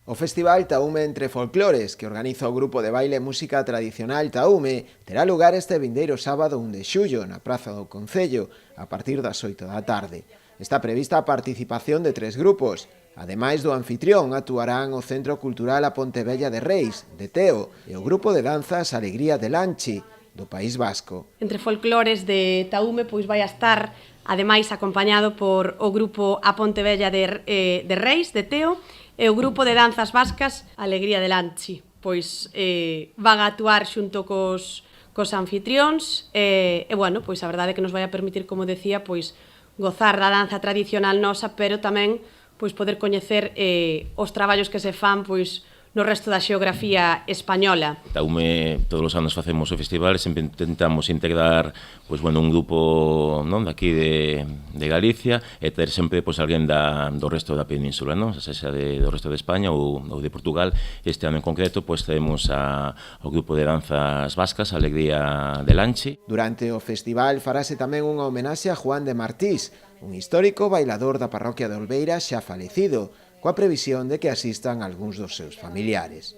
O Festival Taúme Entre Folclores, que organiza o grupo de baile e música tradicional Taúme, terá lugar este vindeiro sábado 1 de xullo na Praza do Concello, a partir das 8 da tarde. Está prevista a participación de 3 grupos. Ademais do anfitrión, actuarán o Centro Cultural A Pontevella de Reis, de Teo, e o grupo de danzas Alegría de Lanchi, do País Vasco. Entre Folclores de Taúme pois vai a estar, ademais, acompañado por o grupo A Pontevella de Reis, de Teo, e o grupo de danzas vascas Alegría de Lanchi. Pois van a actuar xunto cos anfitrións e bueno, pois a verdade é que nos vai a permitir, como decía, pois gozar da danza tradicional nosa, pero tamén pois poder coñecer os traballos que se fan pois no resto da xeografía española. Taúme, todos os anos facemos o festival e sempre intentamos integrar pois, bueno, un grupo non, daqui de Galicia e ter sempre pois, alguén do resto da península, non? Sexa do resto de España ou de Portugal. Este ano en concreto pois, temos ao grupo de danzas vascas, Alegría de Lanchi. Durante o festival farase tamén unha homenaxe a Juan de Martís, un histórico bailador da parroquia de Olveira xa falecido, coa previsión de que asistan algúns dos seus familiares.